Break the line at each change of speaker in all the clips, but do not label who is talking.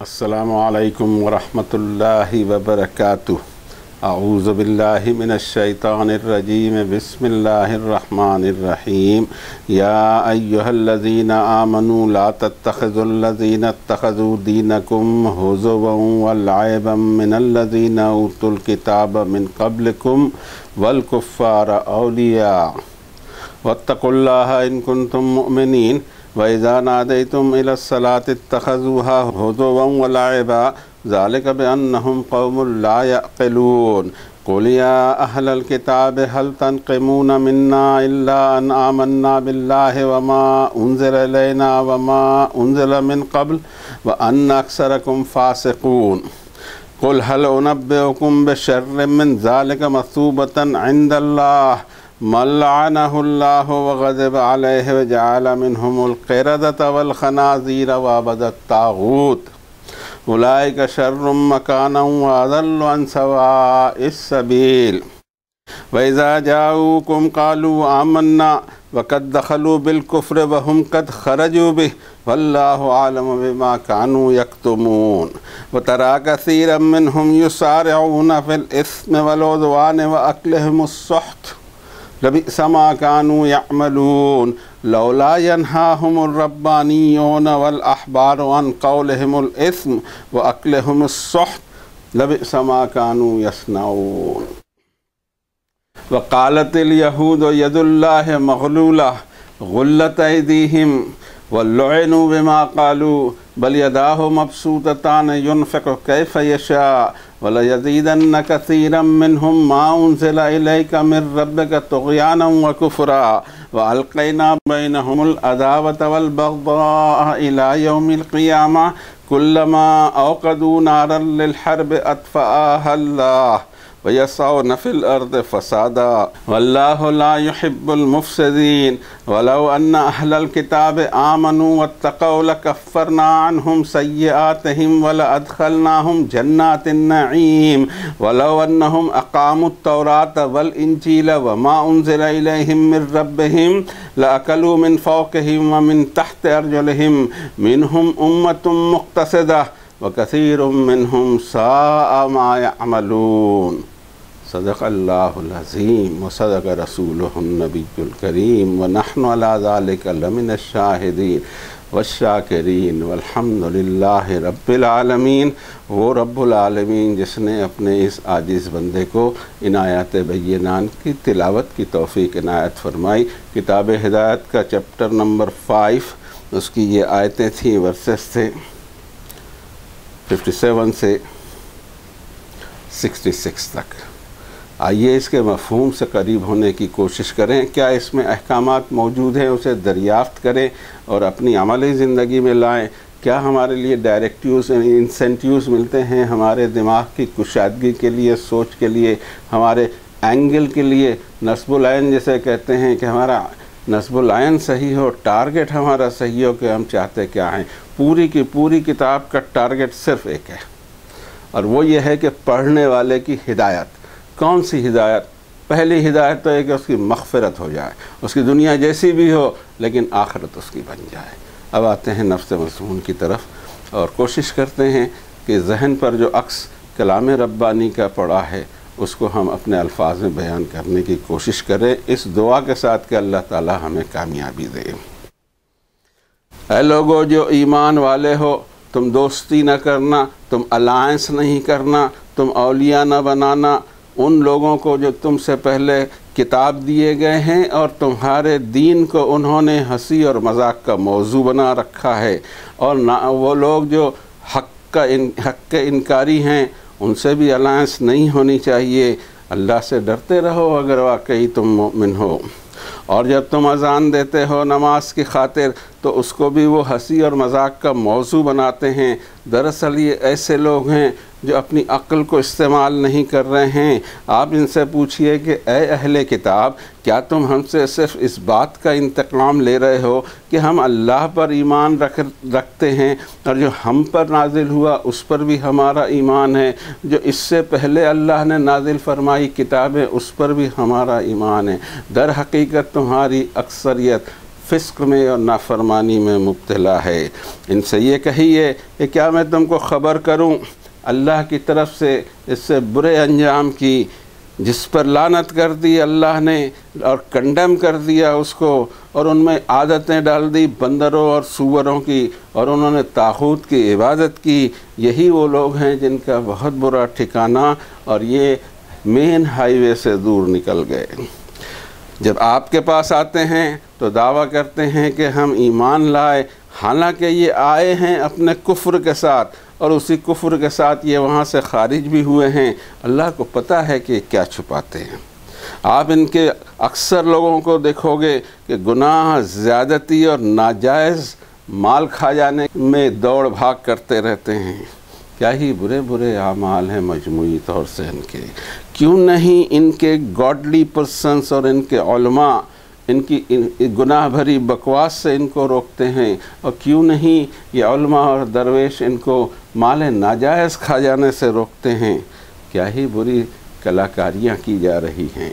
अस्सलामु अलैकुम वरहमतुल्लाहि वबरकातुहू। अऊज़ु बिल्लाहि मिनश शैतानिर रजीम। बिस्मिल्लाहिर रहमानिर रहीम। या अय्युहल्लज़ीना आमनू ला तत्तख़िज़ुल्लज़ीना इत्तख़ज़ू दीनकुम हुज़ुवन व लअबन मिनल्लज़ीना ऊतुल किताब मिन क़ब्लिकुम वल कुफ़्फ़ार औलिया वत्तक़ुल्लाह इन कुन्तुम मुमिनीन। व इज़ा नादैतुम इलस्सलाति इत्तख़ज़ूहा हुज़ुवन व लअबा ज़ालिका बिअन्नहुम क़ौमुन ला यअक़िलून। क़ुल या अहलल किताब हल तनक़िमूना मिन्ना इल्ला अन आमन्ना बिल्लाहि व मा उन्ज़िला इलैना व मा उन्ज़िला मिन क़ब्ल व अन्न अक्सरकुम फ़ासिक़ून। क़ुल हल उनब्बिउकुम बिशर्रिम मिन ज़ालिका मसूबतन इंदल्लाह मन लअनहुल्लाहु व ग़ज़िब अलैहि व जअल मिनहुमुल क़िरदत वल ख़नाज़ीर व अबदत ताग़ूत उलाइका शर्रुम मकानन व अज़ल्लु अन सवाइस सबील। व इज़ा जाऊकुम क़ालू आमन्ना व क़द दख़लू बिल कुफ़्रि व हुम क़द ख़रजू बिहि वल्लाहु आलमु बिमा कानू यक्तुमून। व तरा कसीरम मिनहुम युसारिऊना फ़िल इस्मि वल उद्वानि व अक्लिहिमुस सुह्त लबिअस मा कानू यअमलून। लौला यनहाहुमुर रब्बानियून वल अहबारु अन क़ौलिहिमुल इस्म व अक्लिहिमुस सुह्त लबिअस मा कानू यसनऊन। व क़ालतिल यहूदु यदुल्लाहि मग़लूला ग़ुल्लत ऐदीहिम व लुइनु बिमा क़ालू बल यदाहु मबसूततान युनफ़िक़ु कैफ़ यशा वलयज़ीदन्न कसीरम मिनहुम मा उन्ज़िला इलैका मिर रब्बिका तुग़यानन व कुफ़्रा व अलक़ैना बैनहुमुल अदावत वल बग़्ज़ाअ इला यौमिल क़ियामा कुल्लमा औक़दू नारन लिल हर्बि अत्फ़अहा अल्लाह व यसअून फ़िल अर्दि फ़सादा वल्लाहु ला युहिब्बुल मुफ़्सिदीन। वलौ अन्न अहलल किताबि आमनू वत्तक़ौ लकफ़्फ़रना अन्हुम सय्यिआतिहिम व लअदख़लनाहुम जन्नातिन नईम। वलौ अन्नहुम अक़ामुत तौरात वल इंजील व मा उन्ज़िला इलैहिम मिर रब्बिहिम लअकलू मिन फ़ौक़िहिम व मिन तहति अर्जुलिहिम मिनहुम उम्मतुम मुक़्तसिदा व कसीरुम मिनहुम साअ मा यअमलून। सदक़ल्लाहुल अज़ीम व सदक़ रसूलुहुन नबियुल करीम व नहनु अला ज़ालिका लमिनश शाहिदीन वश्शाकिरीन वल्हम्दुलिल्लाहि रब्बिल आलमीन। वो रब्बुल आलमीन जिसने अपने इस आजिज़ बंदे को इनायत बय्यनान की तिलावत की तौफ़ीक इनायत फरमाई। किताब हिदायत का चैप्टर नंबर 5 उसकी ये आयतें थी, वर्सेस थे 57 से 66 तक। आइए इसके मफ़हूम से करीब होने की कोशिश करें। क्या इसमें अहकामात मौजूद हैं उसे दरियाफ़्त करें और अपनी अमली ज़िंदगी में लाएं। क्या हमारे लिए डायरेक्टिव्स इंसेंटिव्स मिलते हैं हमारे दिमाग की कुशादगी के लिए, सोच के लिए, हमारे एंगल के लिए। नस्बुल आयन जैसे कहते हैं कि हमारा नस्बुल आयन सही हो, टारगेट हमारा सही हो कि हम चाहते क्या हैं। पूरी की पूरी किताब का टारगेट सिर्फ़ एक है और वो ये है कि पढ़ने वाले की हिदायत। कौन सी हिदायत? पहली हिदायत तो है कि उसकी मग़फ़िरत हो जाए, उसकी दुनिया जैसी भी हो लेकिन आखिरत उसकी बन जाए। अब आते हैं नफ्स मज़मून की तरफ और कोशिश करते हैं कि जहन पर जो अक्स कलाम रब्बानी का पड़ा है उसको हम अपने अल्फाज में बयान करने की कोशिश करें, इस दुआ के साथ कि अल्लाह ताला हमें कामयाबी दे। ऐ लोगो जो ईमान वाले हो, तुम दोस्ती न करना, तुम अलायंस नहीं करना, तुम औलिया न बनाना उन लोगों को जो तुमसे पहले किताब दिए गए हैं और तुम्हारे दीन को उन्होंने हंसी और मजाक का मौजू बना रखा है। और ना वो लोग जो हक़ के इनकारी हैं उनसे भी अलायंस नहीं होनी चाहिए। अल्लाह से डरते रहो अगर वाकई तुम मोमिन हो। और जब तुम अज़ान देते हो नमाज की खातिर तो उसको भी वो हंसी और मजाक का मौजू बनाते हैं। दरअसल ये ऐसे लोग हैं जो अपनी अक्ल को इस्तेमाल नहीं कर रहे हैं। आप इनसे पूछिए कि ए अहले किताब, क्या तुम हमसे सिर्फ़ इस बात का इंतकाम ले रहे हो कि हम अल्लाह पर ईमान रखते हैं और जो हम पर नाजिल हुआ उस पर भी हमारा ईमान है, जो इससे पहले अल्लाह ने नाजिल फरमाई किताबें उस पर भी हमारा ईमान है। दर हकीकत तुम्हारी अक्सरियत फ़िस्क में और नाफरमानी में मुब्तला है। इनसे ये कहिए कि क्या मैं तुमको ख़बर करूं अल्लाह की तरफ से इससे बुरे अंजाम की, जिस पर लानत कर दी अल्लाह ने और कंडेम कर दिया उसको, और उनमें आदतें डाल दी बंदरों और सूअरों की, और उन्होंने तागूत की इबादत की। यही वो लोग हैं जिनका बहुत बुरा ठिकाना, और ये मेन हाईवे से दूर निकल गए। जब आपके पास आते हैं तो दावा करते हैं कि हम ईमान लाए, हालांकि ये आए हैं अपने कुफ्र के साथ, और उसी कुफ्र के साथ ये वहाँ से खारिज भी हुए हैं। अल्लाह को पता है कि क्या छुपाते हैं। आप इनके अक्सर लोगों को देखोगे कि गुनाह, ज़्यादती और नाजायज़ माल खा जाने में दौड़ भाग करते रहते हैं। क्या ही बुरे बुरे आमाल हैं मजमूई तौर से इनके। क्यों नहीं इनके गॉडली पर्सन्स और इनके उलमा इनकी गुनाह भरी बकवास से इनको रोकते हैं, और क्यों नहीं ये उलमा और दरवेश इनको माल नाजायज़ खा जाने से रोकते हैं। क्या ही बुरी कलाकारियाँ की जा रही हैं।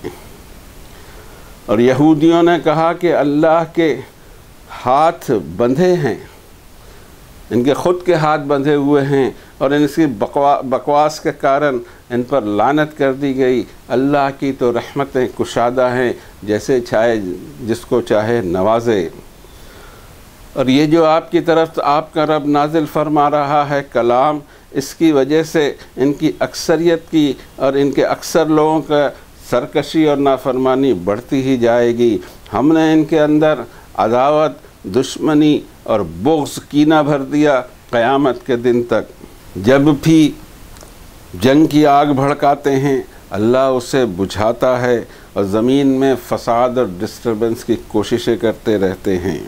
और यहूदियों ने कहा कि अल्लाह के हाथ बंधे हैं, इनके ख़ुद के हाथ बंधे हुए हैं, और इनकी बकवास के कारण इन पर लानत कर दी गई। अल्लाह की तो रहमतें कुशादा हैं, जैसे चाहे जिसको चाहे नवाजे। और ये जो आपकी तरफ आपका रब नाजिल फरमा रहा है कलाम, इसकी वजह से इनकी अक्सरियत की और इनके अक्सर लोगों का सरकशी और नाफरमानी बढ़ती ही जाएगी। हमने इनके अंदर अदावत, दुश्मनी और बुग़्ज़, कीना भर दिया क़यामत के दिन तक। जब भी जंग की आग भड़काते हैं अल्लाह उसे बुझाता है, और ज़मीन में फ़साद और डिस्टर्बेंस की कोशिशें करते रहते हैं।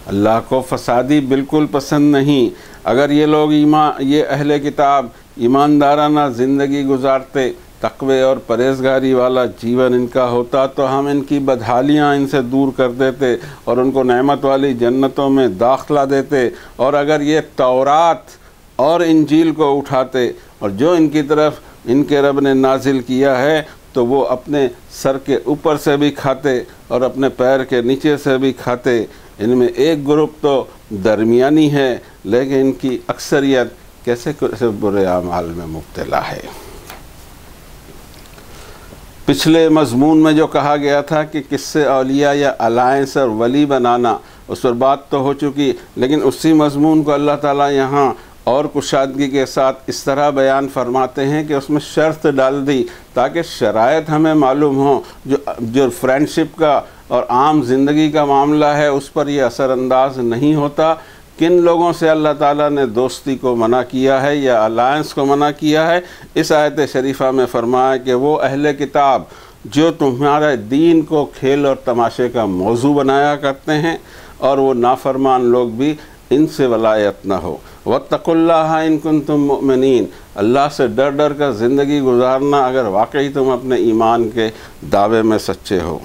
अल्लाह को फ़सादी बिल्कुल पसंद नहीं। अगर ये लोग ये अहले किताब ईमानदाराना ज़िंदगी गुजारते, तक़वे और परहेज़गारी वाला जीवन इनका होता, तो हम इनकी बदहालियाँ इनसे दूर कर देते और उनको नेमत वाली जन्नतों में दाखिला देते। और अगर ये तौरात और इंजील को उठाते और जो इनकी तरफ इनके रब ने नाजिल किया है, तो वो अपने सर के ऊपर से भी खाते और अपने पैर के नीचे से भी खाते। इनमें एक ग्रुप तो दरमियानी है, लेकिन इनकी अक्सरियत कैसे कैसे बुरे आमाल में मुब्तला है। पिछले मज़मून में जो कहा गया था कि किससे औलिया या अलायंस और वली बनाना, उस पर बात तो हो चुकी, लेकिन उसी मज़मून को अल्लाह ताला यहाँ और कुशादगी के साथ इस तरह बयान फरमाते हैं कि उसमें शर्त डाल दी ताकि शरायत हमें मालूम हो। जो फ्रेंडशिप का और आम ज़िंदगी का मामला है उस पर यह असरअंदाज नहीं होता। किन लोगों से अल्लाह ताला ने दोस्ती को मना किया है या अलायंस को मना किया है, इस आयत शरीफा में फरमाया कि वो अहले किताब जो तुम्हारे दीन को खेल और तमाशे का मौजू बनाया करते हैं, और वो नाफरमान लोग भी इनसे वलायत न हो। वत्तकुल्लाह इन कुंतुम मुमिनीन, अल्लाह से डर डर कर ज़िंदगी गुजारना अगर वाकई तुम अपने ईमान के दावे में सच्चे हो।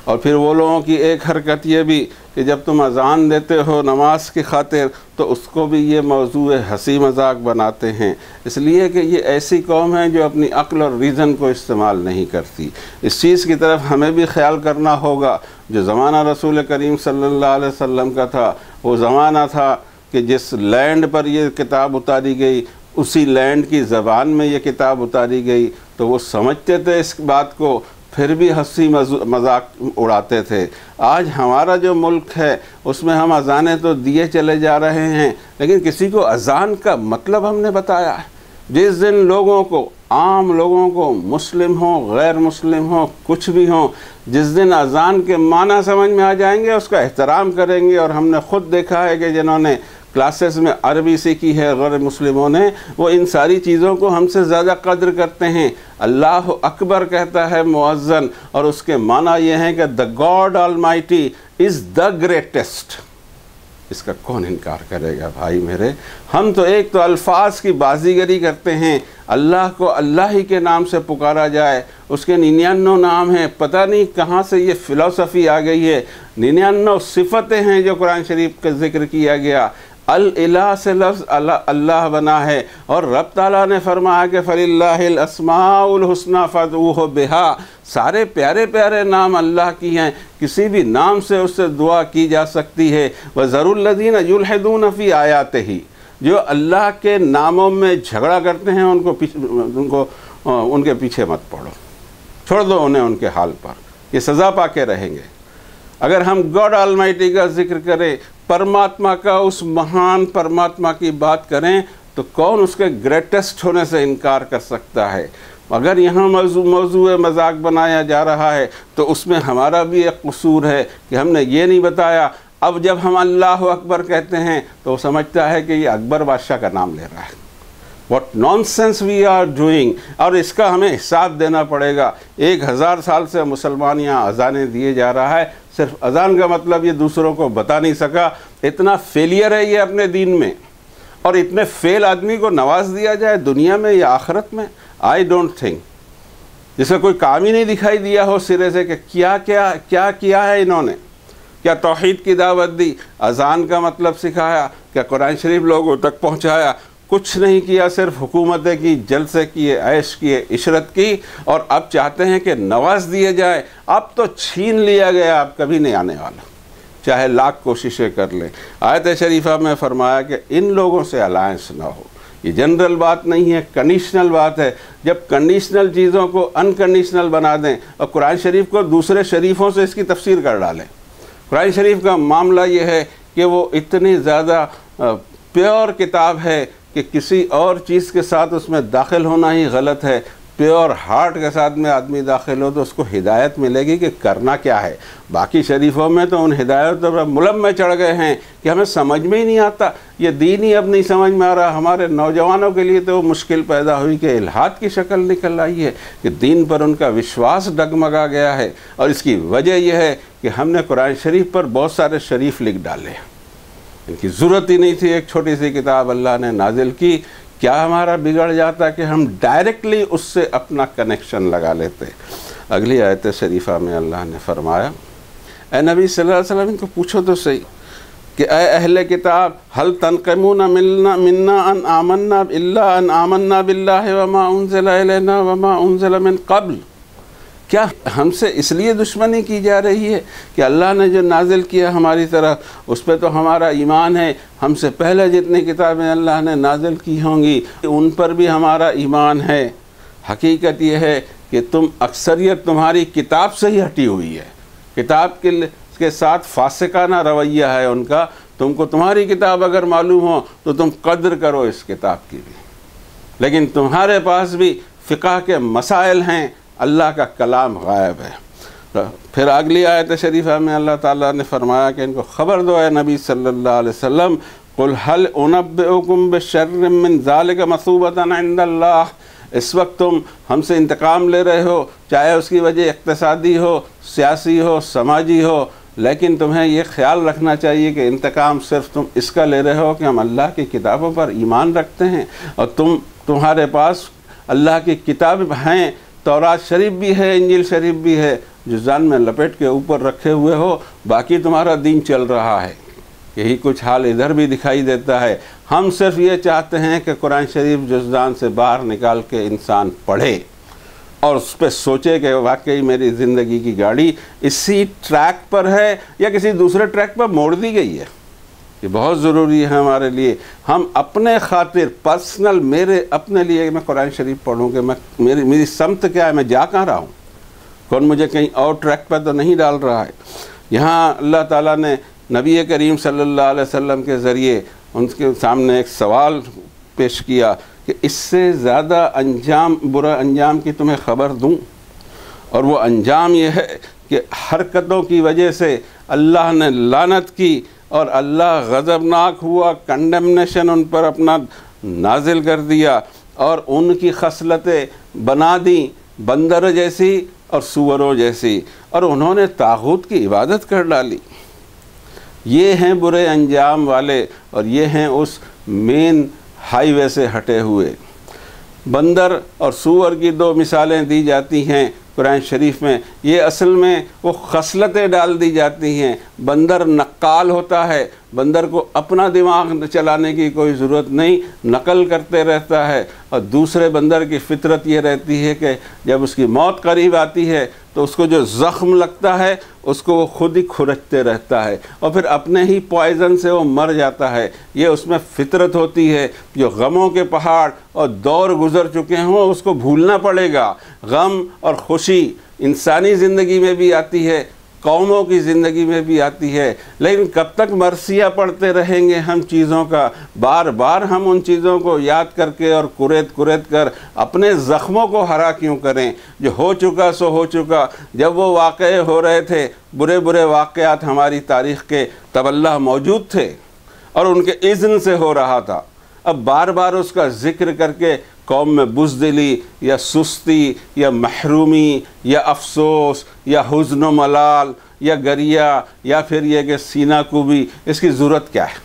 और फिर वो लोगों की एक हरकत ये भी कि जब तुम अज़ान देते हो नमाज की खातिर, तो उसको भी ये मौजू हंसी मजाक बनाते हैं, इसलिए कि ये ऐसी कौम है जो अपनी अक्ल और रीज़न को इस्तेमाल नहीं करती। इस चीज़ की तरफ हमें भी ख्याल करना होगा। जो ज़माना रसूल करीम सल्लल्लाहु अलैहि वसल्लम का था, वो ज़माना था कि जिस लैंड पर ये किताब उतारी गई उसी लैंड की ज़बान में ये किताब उतारी गई, तो वो समझते थे इस बात को, फिर भी हंसी मजाक उड़ाते थे। आज हमारा जो मुल्क है उसमें हम अज़ानें तो दिए चले जा रहे हैं, लेकिन किसी को अज़ान का मतलब हमने बताया है। जिस दिन लोगों को, आम लोगों को, मुस्लिम हो गैर मुस्लिम हो कुछ भी हो, जिस दिन अज़ान के माना समझ में आ जाएंगे उसका एहतराम करेंगे। और हमने ख़ुद देखा है कि जिन्होंने क्लासेस में अरबी सीखी है गैर मुस्लिमों ने, वो इन सारी चीज़ों को हमसे ज़्यादा कद्र करते हैं। अल्लाह अकबर कहता है मुअज़्ज़न, और उसके माना ये है कि the God almighty is the greatest. इसका कौन इनकार करेगा भाई मेरे। हम तो एक तो अल्फाज की बाजीगरी करते हैं, अल्लाह को अल्लाह ही के नाम से पुकारा जाए, उसके 99 नाम हैं, पता नहीं कहाँ से ये फ़िलासफ़ी आ गई है। 99 सिफ़तें हैं जो कुरान शरीफ का जिक्र किया गया। अल इलाह से लफ्ज़ अल्लाह बना है, और रब ताला ने फरमाया कि फलिल्लाहिल अस्माउल हुस्ना फदऊहु बिहा, सारे प्यारे प्यारे नाम अल्लाह की हैं, किसी भी नाम से उससे दुआ की जा सकती है। व ज़रुल्लज़ीना युल्हिदून फ़ी आयातिही, जो अल्लाह के नामों में झगड़ा करते हैं उनके पीछे मत पड़ो, छोड़ दो उन्हें उनके हाल पर, ये सज़ा पा के रहेंगे। अगर हम गॉड ऑलमाइटी का जिक्र करें, परमात्मा का, उस महान परमात्मा की बात करें, तो कौन उसके ग्रेटेस्ट होने से इनकार कर सकता है। अगर यहाँ मौजूद मजाक बनाया जा रहा है तो उसमें हमारा भी एक कसूर है कि हमने ये नहीं बताया। अब जब हम अल्लाह अकबर कहते हैं तो वो समझता है कि ये अकबर बादशाह का नाम ले रहा है। What nonsense we are doing, और इसका हमें हिसाब देना पड़ेगा। 1000 साल से मुसलमान यहाँ अजानें दिए जा रहा है, सिर्फ अजान का मतलब ये दूसरों को बता नहीं सका। इतना फेलियर है ये अपने दीन में, और इतने फेल आदमी को नवाज दिया जाए दुनिया में या आखिरत में, आई डोंट थिंक, जिसका कोई काम ही नहीं दिखाई दिया हो सिरे से कि क्या किया है इन्होंने। क्या तौहीद की दावत दी, अजान का मतलब सिखाया, क्या कुरान शरीफ लोगों तक पहुँचाया? कुछ नहीं किया, सिर्फ हुकूमतें की, जलसे किए, ऐश किए, इशरत की, और अब चाहते हैं कि नवाज दिए जाए। अब तो छीन लिया गया, अब कभी नहीं आने वाला, चाहे लाख कोशिशें कर लें। आयत शरीफा में फरमाया कि इन लोगों से अलायंस ना हो। ये जनरल बात नहीं है, कंडीशनल बात है। जब कंडीशनल चीज़ों को अनकंडीशनल बना दें और कुरान शरीफ को दूसरे शरीफों से इसकी तफसीर कर डालें। कुरान शरीफ का मामला ये है कि वो इतनी ज़्यादा प्योर किताब है कि किसी और चीज़ के साथ उसमें दाखिल होना ही गलत है। प्योर हार्ट के साथ में आदमी दाखिल हो तो उसको हिदायत मिलेगी कि करना क्या है। बाकी शरीफों में तो उन हिदायतों पर मुलम में चढ़ गए हैं कि हमें समझ में ही नहीं आता, ये दीन ही अब नहीं समझ में आ रहा। हमारे नौजवानों के लिए तो वो मुश्किल पैदा हुई कि इल्हाद की शक्ल निकल आई है कि दीन पर उनका विश्वास डगमगा गया है। और इसकी वजह यह है कि हमने कुरान शरीफ पर बहुत सारे शरीफ लिख डाले, इनकी ज़रूरत ही नहीं थी। एक छोटी सी किताब अल्लाह ने नाजिल की, क्या हमारा बिगड़ जाता कि हम डायरेक्टली उससे अपना कनेक्शन लगा लेते। अगली आयत शरीफा में अल्लाह ने फरमाया, ए नबी सल्लल्लाहु अलैहि वसल्लम, इनको पूछो तो सही कि ए अहले किताब, हल तनक़िमूना मिन्ना अन आमन्ना इल्ला अन आमन्ना बिल्लाहि व मा उन्ज़िला इलैना व मा उन्ज़िला मिन क़ब्ल। क्या हमसे इसलिए दुश्मनी की जा रही है कि अल्लाह ने जो नाजिल किया हमारी तरफ उस पर तो हमारा ईमान है, हमसे पहले जितनी किताबें अल्लाह ने नाजिल की होंगी उन पर भी हमारा ईमान है। हकीकत यह है कि अक्सरियत तुम्हारी किताब से ही हटी हुई है, किताब के साथ फासिकाना रवैया है उनका। तुमको तुम्हारी किताब अगर मालूम हो तो तुम कद्र करो इस किताब की भी, लेकिन तुम्हारे पास भी फ़िक़ह के मसाइल हैं, अल्लाह का कलाम गायब है। फिर अगली आयत शरीफा में अल्लाह ताला ने फरमाया कि इनको ख़बर दो है नबी सल्लल्लाहु अलैहि वसल्लम, कुल हल उनब्बिउकुम बिशर्रिम मिन ज़ालिका मसूबतन इंदल्लाह। इस वक्त तुम हमसे इंतकाम ले रहे हो, चाहे उसकी वजह इक़्तिसादी हो, सियासी हो, समाजी हो, लेकिन तुम्हें ये ख्याल रखना चाहिए कि इंतकाम सिर्फ तुम इसका ले रहे हो कि हम अल्लाह की किताबों पर ईमान रखते हैं और तुम्हारे पास अल्लाह की किताब हैं, तौरात शरीफ भी है, इंजील शरीफ भी है, जुज़ान में लपेट के ऊपर रखे हुए हो, बाकी तुम्हारा दीन चल रहा है। यही कुछ हाल इधर भी दिखाई देता है। हम सिर्फ ये चाहते हैं कि कुरान शरीफ जुज़ान से बाहर निकाल के इंसान पढ़े और उस पर सोचे कि वाकई मेरी ज़िंदगी की गाड़ी इसी ट्रैक पर है या किसी दूसरे ट्रैक पर मोड़ दी गई है। ये बहुत ज़रूरी है हमारे लिए। हम अपने खातिर पर्सनल, मेरे अपने लिए मैं कुरान शरीफ पढ़ूँ कि मैं मेरी समत क्या है, मैं जा कहाँ रहा हूँ, कौन मुझे कहीं और ट्रैक पर तो नहीं डाल रहा है। यहाँ अल्लाह ताला ने नबी करीम सल्लल्लाहु अलैहि वसल्लम के ज़रिए उनके सामने एक सवाल पेश किया कि इससे ज़्यादा बुरा अंजाम की तुम्हें ख़बर दूँ, और वो अंजाम ये है कि हरकतों की वजह से अल्लाह ने लानत की और अल्लाह गज़बनाक हुआ, कंडेमनेशन उन पर अपना नाजिल कर दिया और उनकी खसलतें बना दी बंदर जैसी और सूअरों जैसी, और उन्होंने तागूत की इबादत कर डाली। ये हैं बुरे अंजाम वाले और ये हैं उस मेन हाईवे से हटे हुए। बंदर और सूअर की दो मिसालें दी जाती हैं कुरान शरीफ में। ये असल में वो खसलतें डाल दी जाती हैं, बंदर नक्काल होता है, बंदर को अपना दिमाग चलाने की कोई ज़रूरत नहीं, नकल करते रहता है। और दूसरे बंदर की फितरत ये रहती है कि जब उसकी मौत करीब आती है तो उसको जो ज़ख्म लगता है उसको वो खुद ही खुरचते रहता है और फिर अपने ही पॉइज़न से वो मर जाता है। ये उसमें फितरत होती है। जो गमों के पहाड़ और दौर गुज़र चुके हों उसको भूलना पड़ेगा। गम और खुशी इंसानी ज़िंदगी में भी आती है, कौमों की ज़िंदगी में भी आती है, लेकिन कब तक मरसिया पढ़ते रहेंगे हम चीज़ों का। बार बार हम उन चीज़ों को याद करके और कुरेद कर अपने ज़ख्मों को हरा क्यों करें। जो हो चुका सो हो चुका। जब वो वाक़े हो रहे थे, बुरे बुरे वाक़यात हमारी तारीख़ के, तब अल्लाह मौजूद थे और उनके इज़्न से हो रहा था। अब बार बार उसका ज़िक्र करके कौम में बुज़दिली या सुस्ती या महरूमी या अफसोस या हुज़्न व मलाल या गरिया या फिर ये कि सीना कुबी, इसकी ज़रूरत क्या है?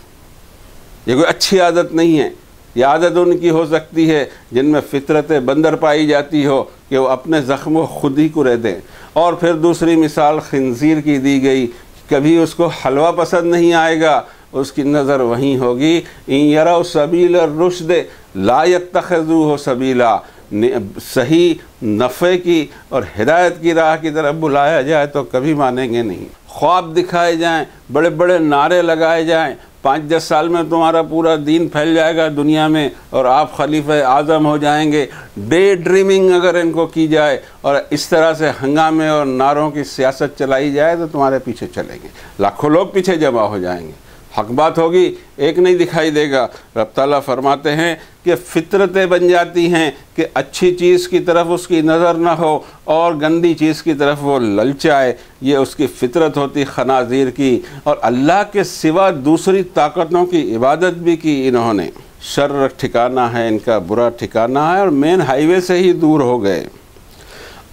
ये कोई अच्छी आदत नहीं है। ये आदत उनकी हो सकती है जिनमें फ़ितरत बंदर पाई जाती हो कि वो अपने ज़ख्म खुद ही कुरे दें। और फिर दूसरी मिसाल खिंजीर की दी गई। कभी उसको हलवा पसंद नहीं आएगा, उसकी नज़र वहीं होगी। इन यरौ सबील रुश्द ला यत्तखिज़ूहु सबीला। सही नफ़े की और हिदायत की राह की तरफ बुलाया जाए तो कभी मानेंगे नहीं। ख्वाब दिखाए जाएं, बड़े बड़े नारे लगाए जाएं, 5-10 साल में तुम्हारा पूरा दीन फैल जाएगा दुनिया में और आप खलीफे आज़म हो जाएंगे। डे ड्रीमिंग अगर इनको की जाए और इस तरह से हंगामे और नारों की सियासत चलाई जाए तो तुम्हारे पीछे चलेंगे, लाखों लोग पीछे जमा हो जाएंगे। हक बात होगी, एक नहीं दिखाई देगा। रब ताला फरमाते हैं कि फ़ितरतें बन जाती हैं कि अच्छी चीज़ की तरफ उसकी नज़र ना हो और गंदी चीज़ की तरफ वो ललचाए। ये उसकी फ़ितरत होती खनाज़ीर की। और अल्लाह के सिवा दूसरी ताकतों की इबादत भी की इन्होंने। शर्र ठिकाना है इनका, बुरा ठिकाना है और मेन हाईवे से ही दूर हो गए।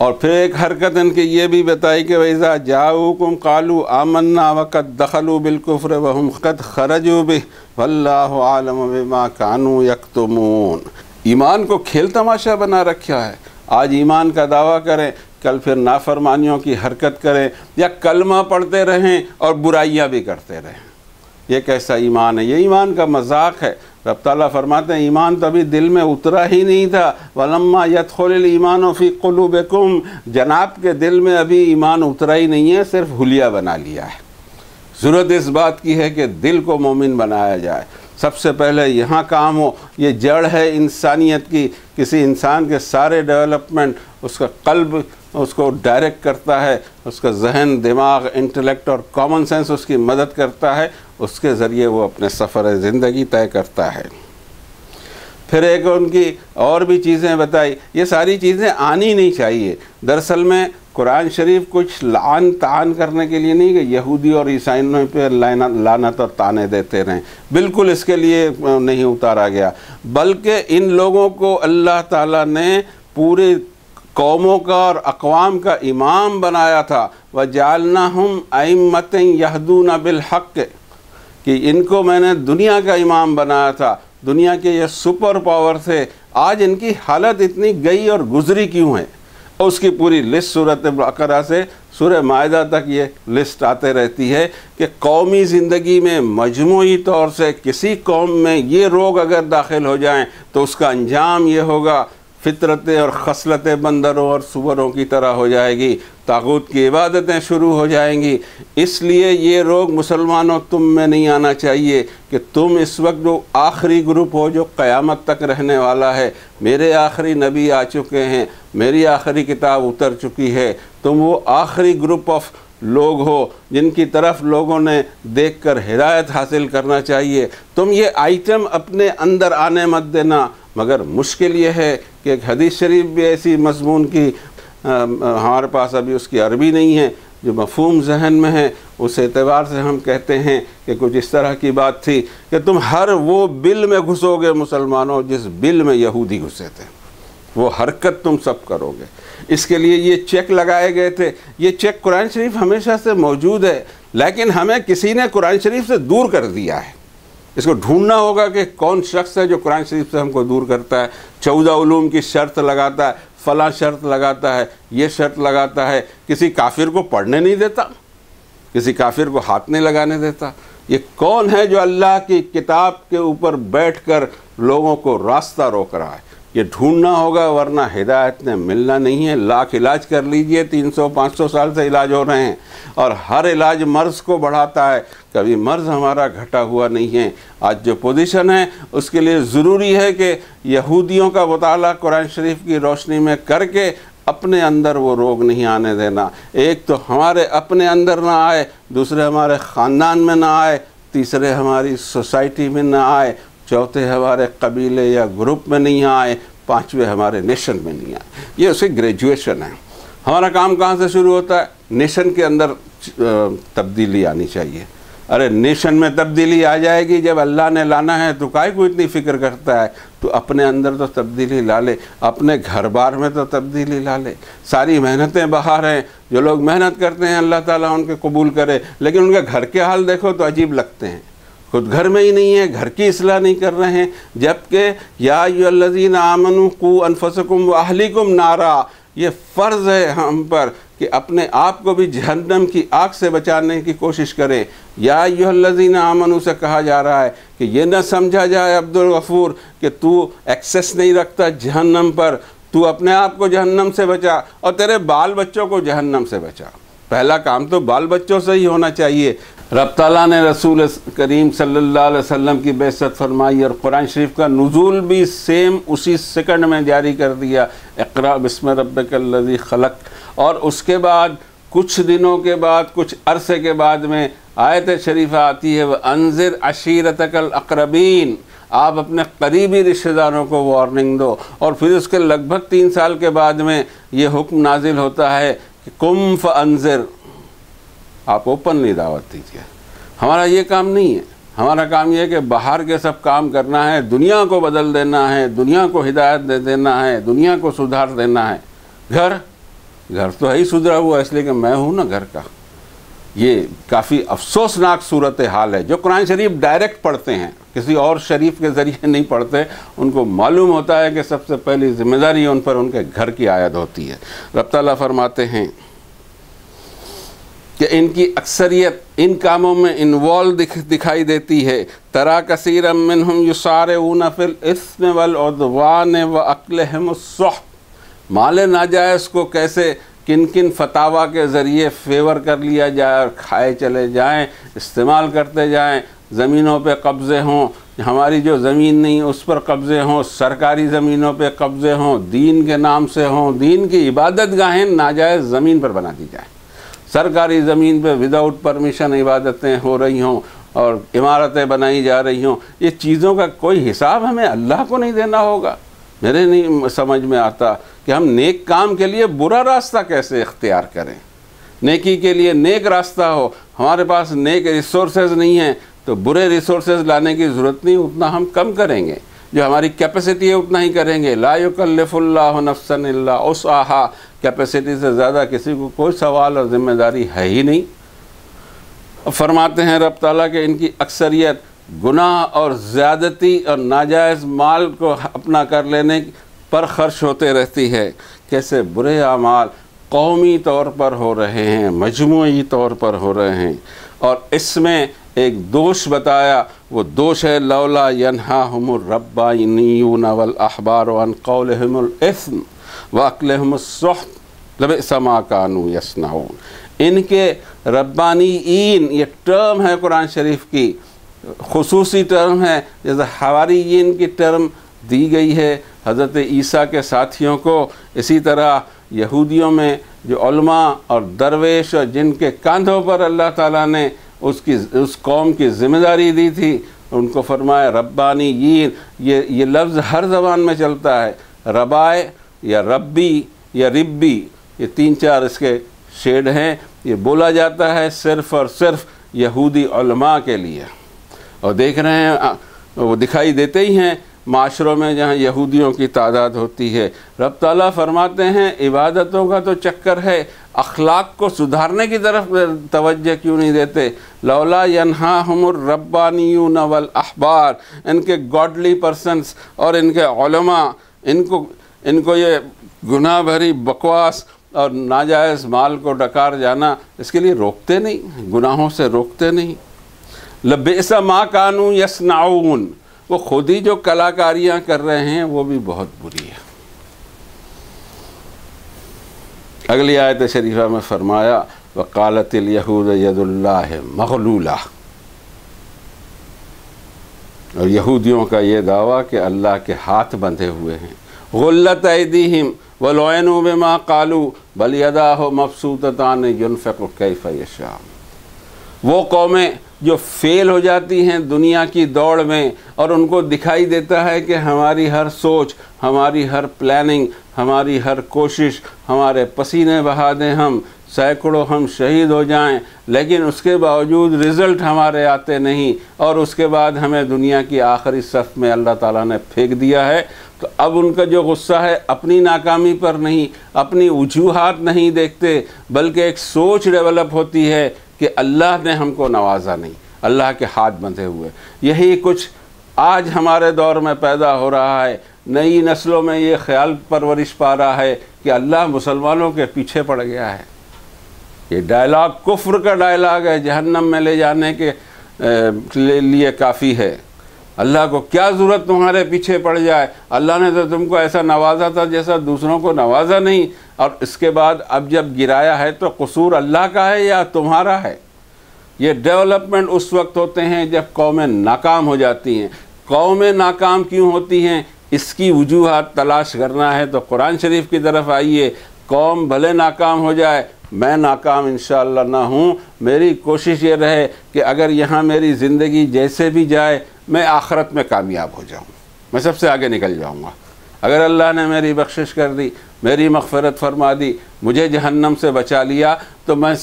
और फिर एक हरकत इनकी ये भी बताई कि वैज़ा जाऊकुम कालू आमन्ना वक़द दखलू बिलकुफ्र वहुम क़द खरजू बिह वल्लाहु आलम बिमा कानू यक्तुमून। ईमान को खेल तमाशा बना रखा है। आज ईमान का दावा करें, कल फिर नाफरमानियों की हरकत करें या कलमा पढ़ते रहें और बुराइयां भी करते रहें। ये कैसा ईमान है? ये ईमान का मजाक है। रब ताला फरमाते हैं ईमान तो अभी दिल में उतरा ही नहीं था। वलम्मा यदखुलुल ईमान फ़ी क़ुलूबिकुम, जनाब के दिल में अभी ईमान उतरा ही नहीं है, सिर्फ हुलिया बना लिया है। ज़रूरत इस बात की है कि दिल को मोमिन बनाया जाए। सबसे पहले यहाँ काम हो। ये जड़ है इंसानियत की। किसी इंसान के सारे डेवलपमेंट उसका कल्ब उसको डायरेक्ट करता है, उसका जहन, दिमाग, इंटेलेक्ट और कॉमन सेंस उसकी मदद करता है। उसके ज़रिए वो अपने सफ़र ज़िंदगी तय करता है। फिर एक उनकी और भी चीज़ें बताई। ये सारी चीज़ें आनी नहीं चाहिए। दरअसल में कुरान शरीफ कुछ लान तान करने के लिए नहीं कि यहूदी और ईसाइयों पे लानत और ताने देते रहें, बिल्कुल इसके लिए नहीं उतारा गया। बल्कि इन लोगों को अल्लाह ताला ने पूरे कौमों का और अक़वाम का इमाम बनाया था। वजअलनाहुम अइम्मतन यहदूना बिल हक़, कि इनको मैंने दुनिया का इमाम बनाया था। दुनिया के ये सुपर पावर थे। आज इनकी हालत इतनी गई और गुजरी क्यों है? और उसकी पूरी लिस्ट सूरत बकरा से सूरह मायदा तक ये लिस्ट आते रहती है कि कौमी ज़िंदगी में मजमूई तौर से किसी कौम में ये रोग अगर दाखिल हो जाएं तो उसका अंजाम ये होगा, फितरतें और खसलतें बंदरों और सुवरों की तरह हो जाएगी, तागूत की इबादतें शुरू हो जाएंगी। इसलिए ये रोग मुसलमानों तुम में नहीं आना चाहिए कि तुम इस वक्त जो आखिरी ग्रुप हो जो क़यामत तक रहने वाला है। मेरे आखिरी नबी आ चुके हैं, मेरी आखिरी किताब उतर चुकी है। तुम वो आखिरी ग्रुप ऑफ लोग हो जिनकी तरफ लोगों ने देखकर हिदायत हासिल करना चाहिए। तुम ये आइटम अपने अंदर आने मत देना। मगर मुश्किल ये है कि एक हदीस शरीफ भी ऐसी मज़मून की हमारे पास अभी उसकी अरबी नहीं है जो मफ़हूम जहन में है। उस एतबार से हम कहते हैं कि कुछ इस तरह की बात थी कि तुम हर वो बिल में घुसोगे मुसलमानों जिस बिल में यहूदी घुसे थे, वो हरकत तुम सब करोगे। इसके लिए ये चेक लगाए गए थे। ये चेक कुरान शरीफ हमेशा से मौजूद है, लेकिन हमें किसी ने कुरान शरीफ से दूर कर दिया है। इसको ढूंढना होगा कि कौन शख्स है जो कुरान शरीफ से हमको दूर करता है। 14 उलूम की शर्त लगाता है, फला शर्त लगाता है, ये शर्त लगाता है, किसी काफिर को पढ़ने नहीं देता। किसी काफिर को हाथ नहीं लगाने देता। ये कौन है जो अल्लाह की किताब के ऊपर बैठकर लोगों को रास्ता रोक रहा है? ये ढूंढना होगा, वरना हिदायत ने मिलना नहीं है। लाख इलाज कर लीजिए, 300-500 साल से इलाज हो रहे हैं और हर इलाज मर्ज़ को बढ़ाता है, कभी मर्ज़ हमारा घटा हुआ नहीं है। आज जो पोजीशन है उसके लिए ज़रूरी है कि यहूदियों का मुताला कुरान शरीफ की रोशनी में करके अपने अंदर वो रोग नहीं आने देना। एक तो हमारे अपने अंदर ना आए, दूसरे हमारे ख़ानदान में ना आए, तीसरे हमारी सोसाइटी में ना आए, चौथे हमारे कबीले या ग्रुप में नहीं आए, पांचवे हमारे नेशन में नहीं आए। ये उसकी ग्रेजुएशन है। हमारा काम कहाँ से शुरू होता है? नेशन के अंदर तब्दीली आनी चाहिए। अरे नेशन में तब्दीली आ जाएगी जब अल्लाह ने लाना है तो काहे को इतनी फ़िक्र करता है? तो अपने अंदर तो तब्दीली ला ले, अपने घर बार में तो तब्दीली ला ले। सारी मेहनतें बाहर हैं, जो लोग मेहनत करते हैं अल्लाह ताला उनके कबूल करे, लेकिन उनके घर के हाल देखो तो अजीब लगते हैं। खुद घर में ही नहीं है, घर की इस्लाह नहीं कर रहे हैं। जबकि या अय्युहल्लज़ीना आमनू क़ू अनफुसकुम व अहलीकुम नारा, ये फ़र्ज़ है हम पर कि अपने आप को भी जहन्नम की आग से बचाने की कोशिश करें। या अय्युहल्लज़ीना आमनू से कहा जा रहा है कि ये न समझा जाए अब्दुल गफ़ूर कि तू एक्सेस नहीं रखता जहन्नम पर, तू अपने आप को जहन्नम से बचा और तेरे बाल बच्चों को जहन्नम से बचा। पहला काम तो बाल बच्चों से ही होना चाहिए। रब ताला ने रसूल करीम सल्लल्लाहु अलैहि वसल्लम की बेइज्जत फरमाई और कुरान शरीफ का नुज़ूल भी सेम उसी सेकंड में जारी कर दिया, इक़रा बिस्मि रब्बिकल्लज़ी खलक़। और उसके बाद कुछ दिनों के बाद, कुछ अरसे के बाद में आयत शरीफा आती है, व अंज़िर अशीरतकल अक़रबीन, आप अपने करीबी रिश्तेदारों को वार्निंग दो। और फिर उसके लगभग 3 साल के बाद में ये हुक्म नाजिल होता है कि कुम फ़अंज़िर, आप ओपनली दावत दीजिए। हमारा ये काम नहीं है। हमारा काम ये है कि बाहर के सब काम करना है, दुनिया को बदल देना है, दुनिया को हिदायत दे देना है, दुनिया को सुधार देना है। घर तो है ही सुधरा हुआ, इसलिए कि मैं हूँ ना घर का। ये काफ़ी अफसोसनाक सूरत हाल है। जो कुरान शरीफ डायरेक्ट पढ़ते हैं, किसी और शरीफ के ज़रिए नहीं पढ़ते, उनको मालूम होता है कि सबसे पहली जिम्मेदारी उन पर उनके घर की आयत होती है। रब ताला फरमाते हैं कि इनकी अक्सरियत इन कामों में इन्वॉल्व दिखाई देती है। तरा कसीरम मिनहुम युसारिऊना फिल इस्म वल उद्वान व अक्लहिमुस्सुहत, माल नाजायज़ को कैसे किन किन फतावा के ज़रिए फेवर कर लिया जाए और खाए चले जाएं, इस्तेमाल करते जाएं। ज़मीनों पे कब्ज़े हों, हमारी जो ज़मीन नहीं उस पर कब्ज़े हों, सरकारी ज़मीनों पे कब्ज़े हों, दीन के नाम से हों, दीन की इबादत गाहें नाजायज़ ज़मीन पर बना दी जाए। सरकारी ज़मीन पे विदाउट परमिशन इबादतें हो रही हों और इमारतें बनाई जा रही हों। ये चीज़ों का कोई हिसाब हमें अल्लाह को नहीं देना होगा। मेरे नहीं समझ में आता कि हम नेक काम के लिए बुरा रास्ता कैसे इख्तियार करें। नेकी के लिए नेक रास्ता हो, हमारे पास नेक रिसोर्सेज नहीं हैं तो बुरे रिसोर्सेज लाने की ज़रूरत नहीं, उतना हम कम करेंगे। जो हमारी कैपेसिटी है उतना ही करेंगे। ला युकल्लिफुल्लाहु नफ्सन इल्ला उस्आहा, कैपेसिटी से ज़्यादा किसी को कोई सवाल और ज़िम्मेदारी है ही नहीं। फरमाते हैं रब ताला के इनकी अक्सरियत गुनाह और ज़्यादती और नाजायज़ माल को अपना कर लेने पर खर्च होते रहती है। कैसे बुरे अमाल कौमी तौर पर हो रहे हैं, मजमूई तौर पर हो रहे हैं। और इसमें एक दोष बताया, वो दोष है लौला यनहाहुमुर रब्बानीयून वल अहबार अन कौलिहिमुल इस्म व अक्लिहिमुस्सुहत लबिअस मा कानू यसनाऊन। इनके रब्बानीयीन, ये टर्म है कुरान शरीफ की, खुसूसी टर्म है, जैसे हवारियीन की टर्म दी गई है हज़रत ईसा के साथियों को, इसी तरह यहूदियों में जो उलमा और दरवेश और जिनके कंधों पर अल्लाह ताला ने उस कौम की ज़िम्मेदारी दी थी, उनको फरमाया रब्बानीयीन। ये लफ्ज़ हर ज़बान में चलता है, रबाए या रब्बी या रिब्बी, ये 3-4 इसके शेड हैं। ये बोला जाता है सिर्फ़ और सिर्फ यहूदी उलमा के लिए। और देख रहे हैं वो दिखाई देते ही हैं माशरों में जहाँ यहूदियों की तादाद होती है। रब ताला फरमाते हैं इबादतों का तो चक्कर है, अखलाक को सुधारने की तरफ तवज्जो क्यों नहीं देते। लौला यनहाहुमुर रब्बानीयून वल अहबार, इनके गॉडली पर्सन्स और इनके उलमा, इनको ये गुनाह भरी बकवास और नाजायज़ माल को डकार जाना, इसके लिए रोकते नहीं, गुनाहों से रोकते नहीं। लबेसा मा कानू यसनाऊन, वो खुद ही जो कलाकारियाँ कर रहे हैं वो भी बहुत बुरी है। अगली आयत शरीफा में फरमाया वक़ालतिल यहूद यदुल्लाह मग़लूला, और यहूदियों का ये दावा कि अल्लाह के हाथ बंधे हुए हैं। गुल्लत ऐदीहिम वलुइनु बिमा क़ालू बल यदाहु मबसूततान युनफ़िक़ु कैफ़ यशा। वो कौमें जो फेल हो जाती हैं दुनिया की दौड़ में और उनको दिखाई देता है कि हमारी हर सोच, हमारी हर प्लानिंग, हमारी हर कोशिश, हमारे पसीने बहा दें हम, सैकड़ों हम शहीद हो जाएं, लेकिन उसके बावजूद रिज़ल्ट हमारे आते नहीं, और उसके बाद हमें दुनिया की आखिरी सफ़ में अल्लाह ताला ने फेंक दिया है। तो अब उनका जो गुस्सा है अपनी नाकामी पर नहीं, अपनी वजूहात नहीं देखते, बल्कि एक सोच डेवलप होती है कि अल्लाह ने हमको नवाजा नहीं, अल्लाह के हाथ बंधे हुए। यही कुछ आज हमारे दौर में पैदा हो रहा है। नई नस्लों में ये ख्याल परवरिश पा रहा है कि अल्लाह मुसलमानों के पीछे पड़ गया है। ये डायलॉग कुफ्र का डायलॉग है, जहन्नम में ले जाने के लिए काफ़ी है। अल्लाह को क्या ज़रूरत तुम्हारे पीछे पड़ जाए, अल्लाह ने तो तुमको ऐसा नवाजा था जैसा दूसरों को नवाजा नहीं, और इसके बाद अब जब गिराया है तो कसूर अल्लाह का है या तुम्हारा है। ये डेवलपमेंट उस वक्त होते हैं जब कौमें नाकाम हो जाती हैं। कौमें नाकाम क्यों होती हैं, इसकी वजूहात तलाश करना है तो कुरान शरीफ की तरफ आइए। कौम भले नाकाम हो जाए, मैं नाकाम इंशाअल्लाह ना हूँ। मेरी कोशिश ये रहे कि अगर यहाँ मेरी ज़िंदगी जैसे भी जाए मैं आखिरत में कामयाब हो जाऊँ, मैं सबसे आगे निकल जाऊँगा। अगर अल्लाह ने मेरी बख्शिश कर दी, मेरी मग़फ़िरत फरमा दी, मुझे जहन्नम से बचा लिया, तो मैं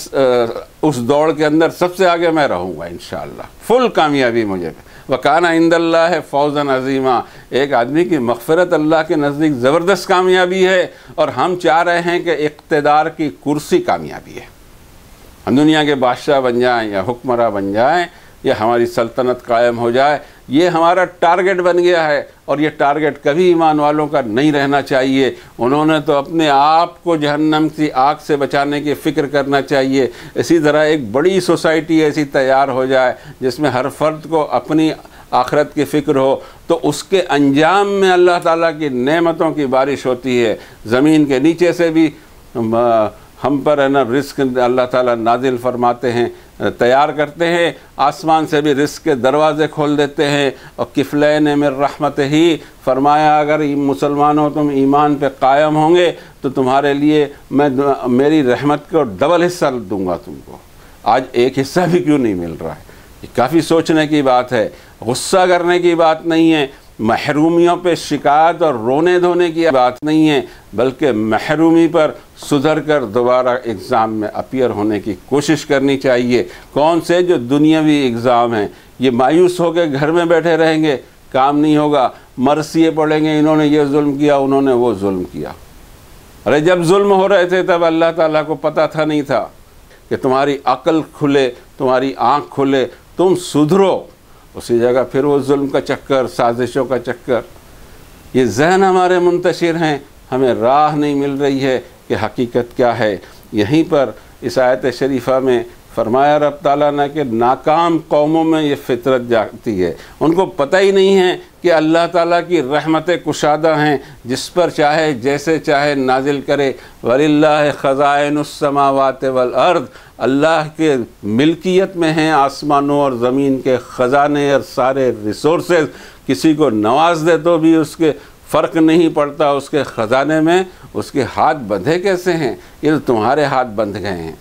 उस दौड़ के अंदर सबसे आगे मैं रहूँगा इंशाअल्लाह। फुल कामयाबी मुझे। वकाना इंदल्लाह फ़ौज़न अज़ीमा, एक आदमी की मग़फ़िरत अल्लाह के नज़दीक ज़बरदस्त कामयाबी है। और हम चाह रहे हैं कि इक़्तिदार की कुर्सी कामयाबी है, हम दुनिया के बादशाह बन जाएँ या हुक्मरान बन जाएँ या हमारी सल्तनत कायम हो जाए, ये हमारा टारगेट बन गया है। और ये टारगेट कभी ईमान वालों का नहीं रहना चाहिए। उन्होंने तो अपने आप को जहन्नम की आग से बचाने की फ़िक्र करना चाहिए। इसी तरह एक बड़ी सोसाइटी ऐसी तैयार हो जाए जिसमें हर फर्द को अपनी आखिरत की फ़िक्र हो, तो उसके अंजाम में अल्लाह ताला की नेमतों की बारिश होती है। ज़मीन के नीचे से भी हम पर है ना रिस्क अल्लाह ताला नाजिल फरमाते हैं, तैयार करते हैं। आसमान से भी रिस्क के दरवाज़े खोल देते हैं। और किफ़लैन में रहमत ही फरमाया, अगर मुसलमानों तुम ईमान पे कायम होंगे तो तुम्हारे लिए मैं मेरी रहमत को डबल हिस्सा दूंगा तुमको। आज एक हिस्सा भी क्यों नहीं मिल रहा है, ये काफ़ी सोचने की बात है। गुस्सा करने की बात नहीं है, महरूमियों पे शिकायत और रोने धोने की बात नहीं है, बल्कि महरूमी पर सुधर कर दोबारा एग्ज़ाम में अपीयर होने की कोशिश करनी चाहिए। कौन से जो दुनियावी एग्ज़ाम हैं, ये मायूस होकर घर में बैठे रहेंगे, काम नहीं होगा, मरसिए पड़ेंगे, इन्होंने ये जुल्म किया, उन्होंने वो जुल्म किया। अरे जब जुल्म हो रहे थे तब अल्लाह ताला को पता था नहीं था कि तुम्हारी अक्ल खुले, तुम्हारी आँख खुले, तुम सुधरो। उसी जगह फिर वो जुल्म का चक्कर, साजिशों का चक्कर। ये जहन हमारे मुंतशिर हैं, हमें राह नहीं मिल रही है कि हकीकत क्या है। यहीं पर इस आयत शरीफा में फरमाया रब ताला ने कि नाकाम कौमों में ये फितरत जाती है। उनको पता ही नहीं है कि अल्लाह ताला की रहमतें कुशादा हैं, जिस पर चाहे जैसे चाहे नाजिल करे। वलिल्लाहि खज़ाइनुस समावाति वल अर्द, अल्लाह के मिल्कियत में हैं आसमानों और ज़मीन के ख़जाने और सारे रिसोर्सेज। किसी को नवाज दे तो भी उसके फ़र्क नहीं पड़ता उसके ख़जाने में। उसके हाथ बंधे कैसे हैं, ये तो तुम्हारे हाथ बंध गए हैं।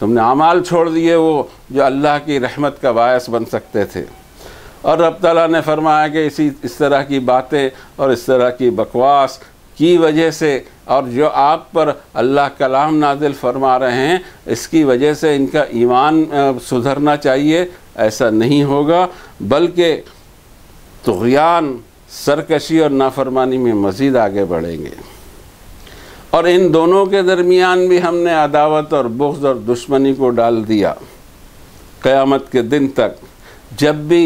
तुमने आमाल छोड़ दिए वो जो अल्लाह की रहमत का बायस बन सकते थे। और रब ताला ने फरमाया कि इस तरह की बातें और इस तरह की बकवास की वजह से, और जो आप पर अल्लाह कलाम नाजिल फरमा रहे हैं, इसकी वजह से इनका ईमान सुधरना चाहिए, ऐसा नहीं होगा, बल्कि तुग़यान, सरकशी और नाफरमानी में मज़ीद आगे बढ़ेंगे। और इन दोनों के दरमियान भी हमने अदावत और बुग़्ज़ और दुश्मनी को डाल दिया। क़यामत के दिन तक जब भी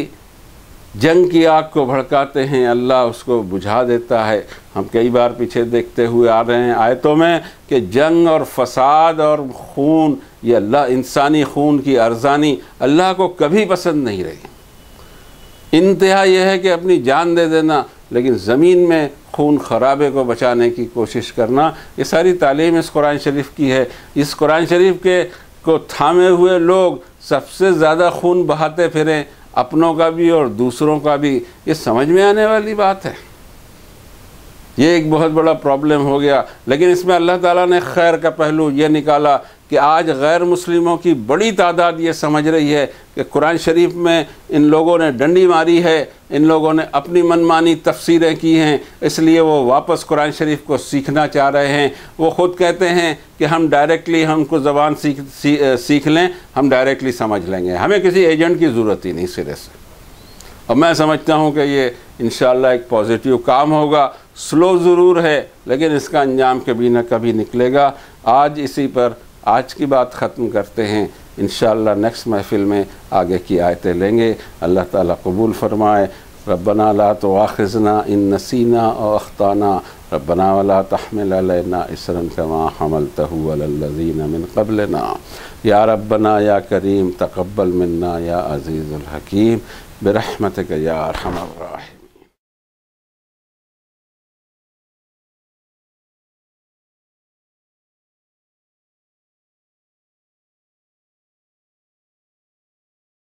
जंग की आग को भड़काते हैं, अल्लाह उसको बुझा देता है। हम कई बार पीछे देखते हुए आ रहे हैं आयतों में कि जंग और फसाद और खून, ये अल्लाह, इंसानी खून की अर्ज़ानी अल्लाह को कभी पसंद नहीं रही। इंतहा यह है कि अपनी जान दे देना, लेकिन ज़मीन में खून खराबे को बचाने की कोशिश करना, ये सारी तालीम इस कुरान शरीफ की है। इस कुरान शरीफ के को थामे हुए लोग सबसे ज़्यादा खून बहाते फिरें, अपनों का भी और दूसरों का भी। ये समझ में आने वाली बात है। ये एक बहुत बड़ा प्रॉब्लम हो गया। लेकिन इसमें अल्लाह ताला ने खैर का पहलू ये निकाला कि आज गैर मुस्लिमों की बड़ी तादाद ये समझ रही है कि कुरान शरीफ में इन लोगों ने डंडी मारी है, इन लोगों ने अपनी मनमानी तफसीरें की हैं, इसलिए वो वापस कुरान शरीफ को सीखना चाह रहे हैं। वो ख़ुद कहते हैं कि हम डायरेक्टली हमको ज़बान सीख लें, हम डायरेक्टली समझ लेंगे, हमें किसी एजेंट की ज़रूरत ही नहीं सिरे से। और मैं समझता हूँ कि ये इंशाअल्लाह एक पॉजिटिव काम होगा। स्लो ज़रूर है, लेकिन इसका अंजाम कभी न कभी निकलेगा। आज इसी पर आज की बात ख़त्म करते हैं। इंशाअल्लाह नेक्स्ट महफ़िल में आगे की आयतें लेंगे। अल्लाह ताला कबूल फ़रमाए। रब्बना ला तुआखिज़ना इन नसीना औ अख्ताना रब्बना वला तहमिल अलैना इसरन कमा हमलतहु अलल लज़ीना मिन क़ब्लना या रब्बना या करीम तक़ब्बल मिन्ना या अज़ीज़ुल हकीम बिरहमतिक या अरहमर राहिमीन।